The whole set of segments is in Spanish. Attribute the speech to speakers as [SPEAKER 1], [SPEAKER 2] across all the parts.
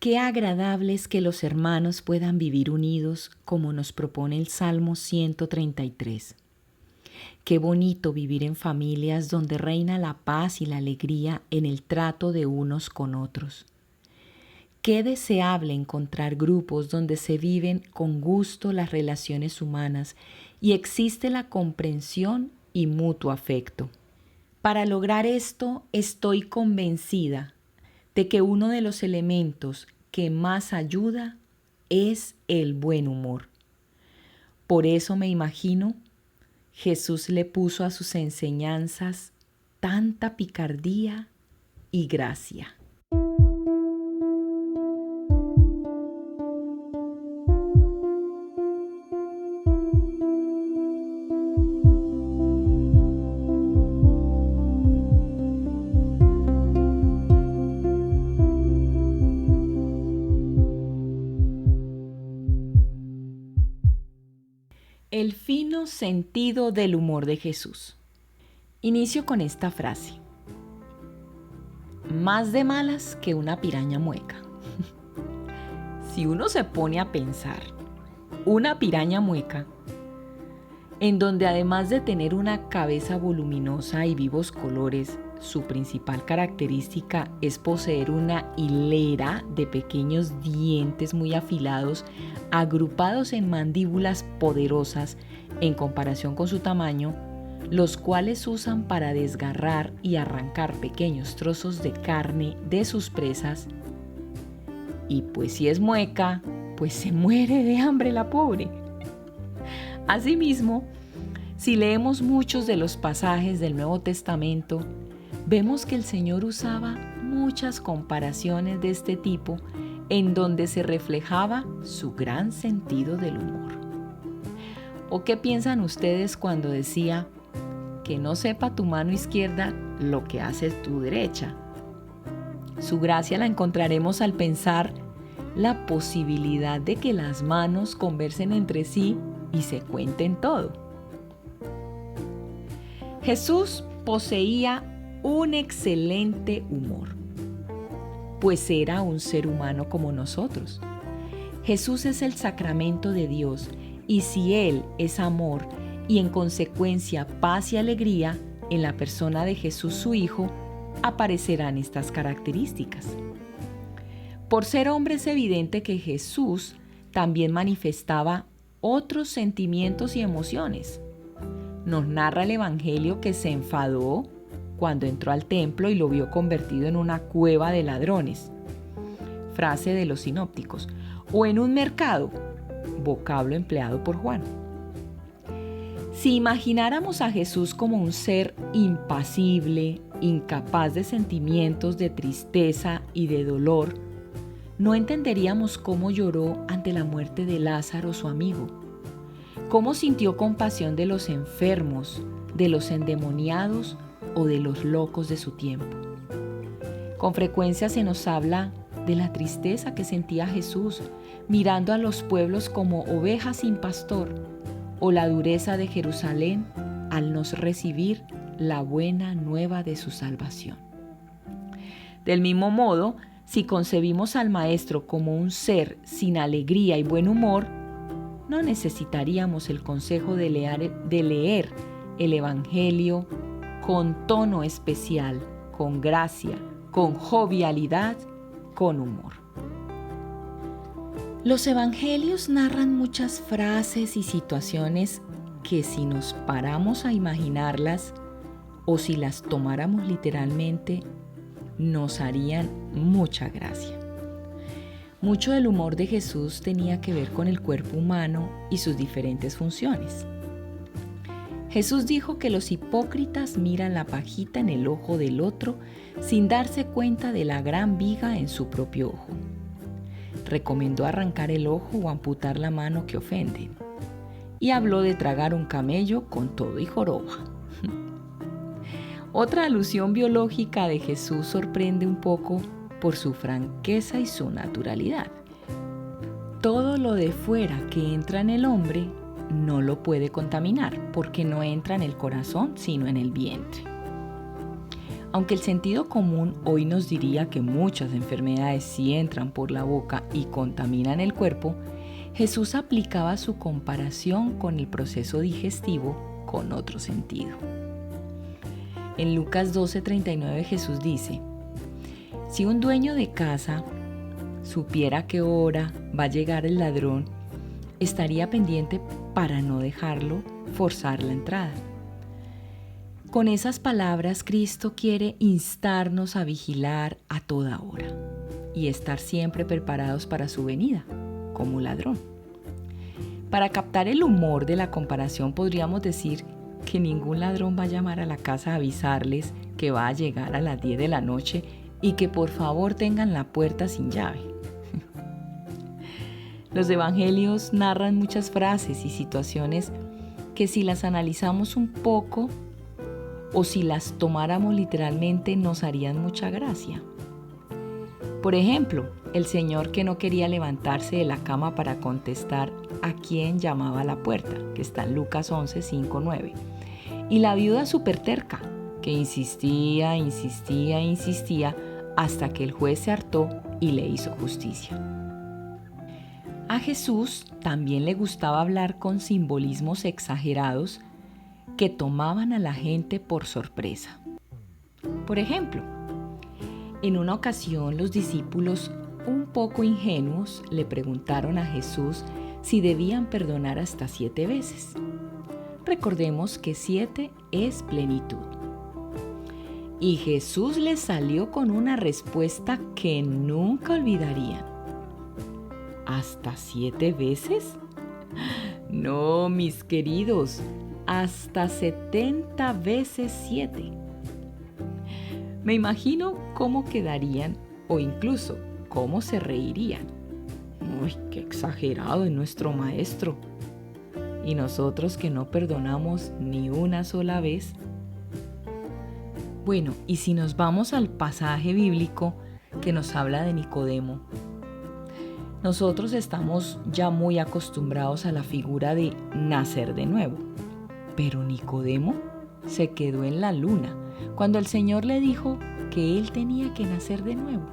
[SPEAKER 1] Qué agradable es que los hermanos puedan vivir unidos como nos propone el Salmo 133. Qué bonito vivir en familias donde reina la paz y la alegría en el trato de unos con otros. Qué deseable encontrar grupos donde se viven con gusto las relaciones humanas y existe la comprensión y mutuo afecto. Para lograr esto, estoy convencida de que uno de los elementos que más ayuda es el buen humor. Por eso me imagino, Jesús le puso a sus enseñanzas tanta picardía y gracia. El fino sentido del humor de Jesús. Inicio con esta frase. Más de malas que una piraña mueca. Si uno se pone a pensar, una piraña mueca, en donde además de tener una cabeza voluminosa y vivos colores, su principal característica es poseer una hilera de pequeños dientes muy afilados, agrupados en mandíbulas poderosas en comparación con su tamaño, los cuales usan para desgarrar y arrancar pequeños trozos de carne de sus presas. Y pues si es mueca, pues se muere de hambre la pobre. Asimismo, si leemos muchos de los pasajes del Nuevo Testamento, vemos que el Señor usaba muchas comparaciones de este tipo en donde se reflejaba su gran sentido del humor. ¿O qué piensan ustedes cuando decía que no sepa tu mano izquierda lo que hace tu derecha? Su gracia la encontraremos al pensar la posibilidad de que las manos conversen entre sí y se cuenten todo. Jesús poseía un excelente humor, pues era un ser humano como nosotros. Jesús es el sacramento de Dios, y si Él es amor y en consecuencia paz y alegría, en la persona de Jesús su Hijo, aparecerán estas características. Por ser hombre es evidente que Jesús también manifestaba otros sentimientos y emociones. Nos narra el Evangelio que se enfadó cuando entró al templo y lo vio convertido en una cueva de ladrones, frase de los sinópticos, o en un mercado, vocablo empleado por Juan. Si imagináramos a Jesús como un ser impasible, incapaz de sentimientos de tristeza y de dolor, no entenderíamos cómo lloró ante la muerte de Lázaro, su amigo, cómo sintió compasión de los enfermos, de los endemoniados o de los locos de su tiempo. Con frecuencia se nos habla de la tristeza que sentía Jesús mirando a los pueblos como ovejas sin pastor, o la dureza de Jerusalén al no recibir la buena nueva de su salvación. Del mismo modo, si concebimos al Maestro como un ser sin alegría y buen humor, no necesitaríamos el consejo de leer el Evangelio con tono especial, con gracia, con jovialidad, con humor. Los Evangelios narran muchas frases y situaciones que si nos paramos a imaginarlas o si las tomáramos literalmente, nos harían mucha gracia. Mucho del humor de Jesús tenía que ver con el cuerpo humano y sus diferentes funciones. Jesús dijo que los hipócritas miran la pajita en el ojo del otro sin darse cuenta de la gran viga en su propio ojo. Recomendó arrancar el ojo o amputar la mano que ofenden. Y habló de tragar un camello con todo y joroba. Otra alusión biológica de Jesús sorprende un poco por su franqueza y su naturalidad. Todo lo de fuera que entra en el hombre no lo puede contaminar porque no entra en el corazón sino en el vientre. Aunque el sentido común hoy nos diría que muchas enfermedades sí entran por la boca y contaminan el cuerpo, Jesús aplicaba su comparación con el proceso digestivo con otro sentido. En Lucas 12:39 Jesús dice: si un dueño de casa supiera a qué hora va a llegar el ladrón, estaría pendiente para no dejarlo forzar la entrada. Con esas palabras, Cristo quiere instarnos a vigilar a toda hora y estar siempre preparados para su venida, como ladrón. Para captar el humor de la comparación, podríamos decir que ningún ladrón va a llamar a la casa a avisarles que va a llegar a las 10 de la noche y que por favor tengan la puerta sin llave. Los evangelios narran muchas frases y situaciones que si las analizamos un poco o si las tomáramos literalmente nos harían mucha gracia. Por ejemplo, el señor que no quería levantarse de la cama para contestar a quien llamaba a la puerta, que está en Lucas 11:5-9. Y la viuda súper terca, que insistía hasta que el juez se hartó y le hizo justicia. A Jesús también le gustaba hablar con simbolismos exagerados que tomaban a la gente por sorpresa. Por ejemplo, en una ocasión los discípulos, un poco ingenuos, le preguntaron a Jesús si debían perdonar hasta 7 veces. Recordemos que 7 es plenitud. Y Jesús les salió con una respuesta que nunca olvidarían. ¿Hasta 7 veces? No, mis queridos, hasta 70 veces 7. Me imagino cómo quedarían o incluso cómo se reirían. ¡Uy, qué exagerado es nuestro maestro! Y nosotros que no perdonamos ni una sola vez. Bueno, y si nos vamos al pasaje bíblico que nos habla de Nicodemo, nosotros estamos ya muy acostumbrados a la figura de nacer de nuevo. Pero Nicodemo se quedó en la luna cuando el Señor le dijo que él tenía que nacer de nuevo.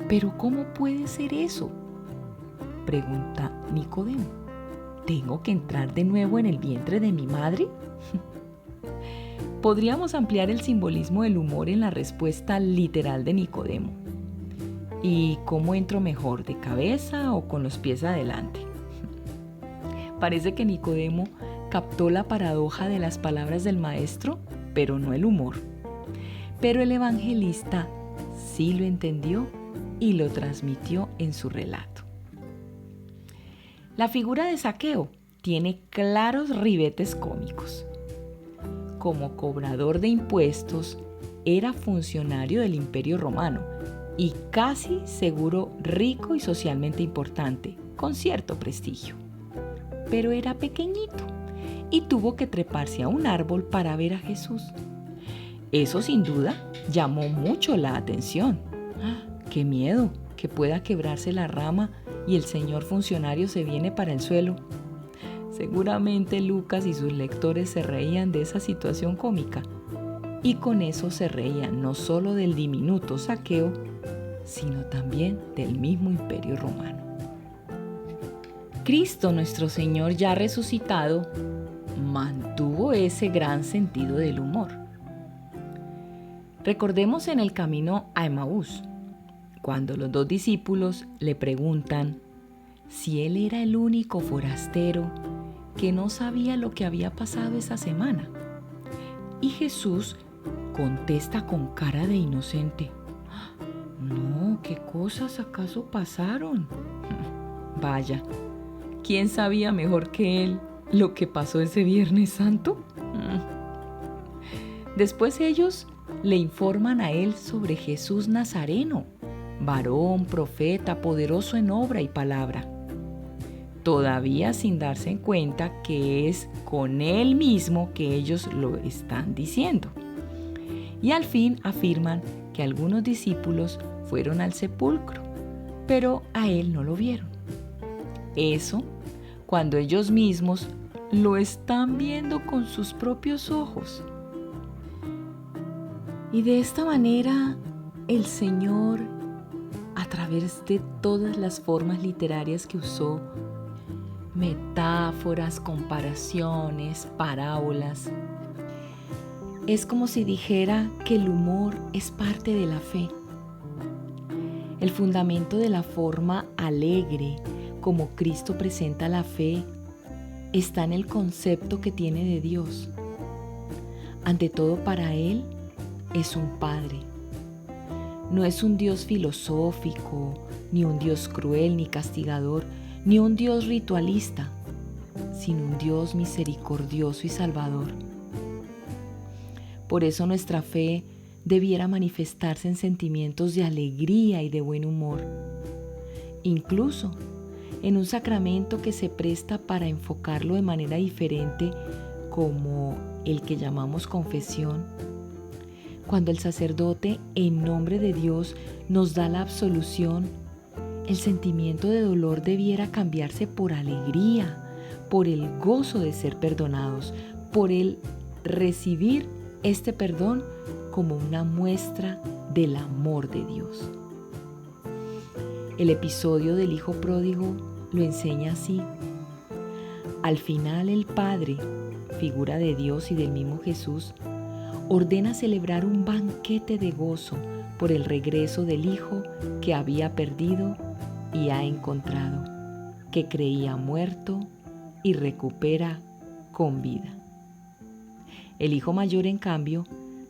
[SPEAKER 1] ¿Pero cómo puede ser eso?, pregunta Nicodemo. ¿Tengo que entrar de nuevo en el vientre de mi madre? Podríamos ampliar el simbolismo del humor en la respuesta literal de Nicodemo. ¿Y cómo entro mejor, de cabeza o con los pies adelante? Parece que Nicodemo captó la paradoja de las palabras del maestro, pero no el humor. Pero el evangelista sí lo entendió y lo transmitió en su relato. La figura de Zaqueo tiene claros ribetes cómicos. Como cobrador de impuestos, era funcionario del Imperio Romano y casi seguro rico y socialmente importante, con cierto prestigio. Pero era pequeñito y tuvo que treparse a un árbol para ver a Jesús. Eso sin duda llamó mucho la atención. ¡Qué miedo! Que pueda quebrarse la rama y el señor funcionario se viene para el suelo. Seguramente Lucas y sus lectores se reían de esa situación cómica. Y con eso se reían no solo del diminuto Zaqueo, sino también del mismo Imperio Romano. Cristo, nuestro Señor ya resucitado, mantuvo ese gran sentido del humor. Recordemos en el camino a Emaús, cuando los 2 discípulos le preguntan si él era el único forastero que no sabía lo que había pasado esa semana. Y Jesús contesta con cara de inocente: no, ¿qué cosas acaso pasaron? Vaya, ¿quién sabía mejor que él lo que pasó ese Viernes Santo? Después ellos le informan a él sobre Jesús Nazareno, varón, profeta, poderoso en obra y palabra, todavía sin darse cuenta que es con él mismo que ellos lo están diciendo. Y al fin afirman que algunos discípulos fueron al sepulcro, pero a él no lo vieron. Eso cuando ellos mismos lo están viendo con sus propios ojos. Y de esta manera el Señor, a través de todas las formas literarias que usó, metáforas, comparaciones, parábolas, es como si dijera que el humor es parte de la fe. El fundamento de la forma alegre como Cristo presenta la fe está en el concepto que tiene de Dios. Ante todo, para Él es un Padre. No es un Dios filosófico, ni un Dios cruel ni castigador, ni un Dios ritualista, sino un Dios misericordioso y salvador. Por eso nuestra fe debiera manifestarse en sentimientos de alegría y de buen humor, incluso en un sacramento que se presta para enfocarlo de manera diferente, como el que llamamos confesión. Cuando el sacerdote, en nombre de Dios, nos da la absolución, el sentimiento de dolor debiera cambiarse por alegría, por el gozo de ser perdonados, por el recibir este perdón como una muestra del amor de Dios. El episodio del hijo pródigo lo enseña así. Al final el Padre, figura de Dios y del mismo Jesús, ordena celebrar un banquete de gozo por el regreso del hijo que había perdido y ha encontrado, que creía muerto y recupera con vida. El hijo mayor, en cambio,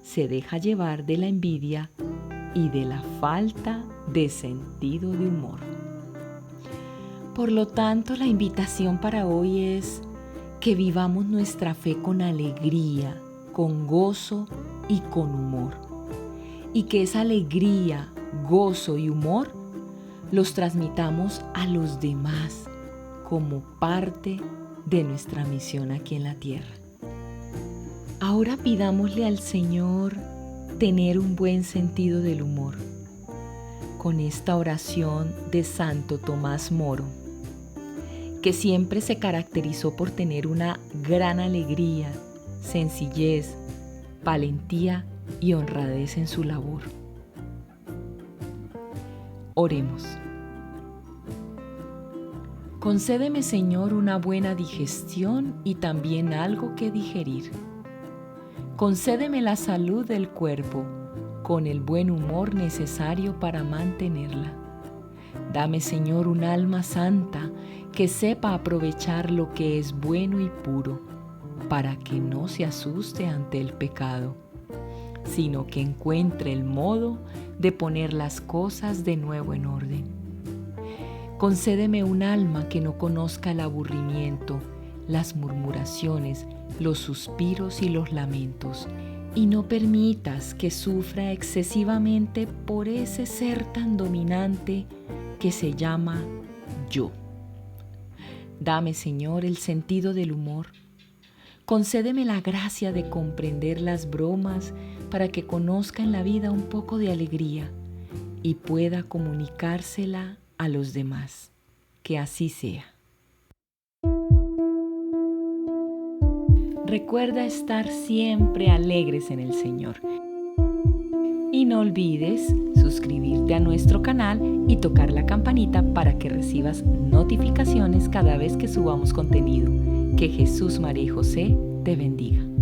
[SPEAKER 1] se deja llevar de la envidia y de la falta de sentido de humor. Por lo tanto, la invitación para hoy es que vivamos nuestra fe con alegría, con gozo y con humor. Y que esa alegría, gozo y humor los transmitamos a los demás como parte de nuestra misión aquí en la tierra. Ahora pidámosle al Señor tener un buen sentido del humor con esta oración de Santo Tomás Moro, que siempre se caracterizó por tener una gran alegría, sencillez, valentía y honradez en su labor. Oremos. Concédeme, Señor, una buena digestión y también algo que digerir. Concédeme la salud del cuerpo, con el buen humor necesario para mantenerla. Dame, Señor, un alma santa que sepa aprovechar lo que es bueno y puro, para que no se asuste ante el pecado, sino que encuentre el modo de poner las cosas de nuevo en orden. Concédeme un alma que no conozca el aburrimiento, las murmuraciones, los suspiros y los lamentos, y no permitas que sufra excesivamente por ese ser tan dominante que se llama yo. Dame, Señor, el sentido del humor. Concédeme la gracia de comprender las bromas para que conozca en la vida un poco de alegría y pueda comunicársela a los demás. Que así sea. Recuerda estar siempre alegres en el Señor. Y no olvides suscribirte a nuestro canal y tocar la campanita para que recibas notificaciones cada vez que subamos contenido. Que Jesús, María y José te bendiga.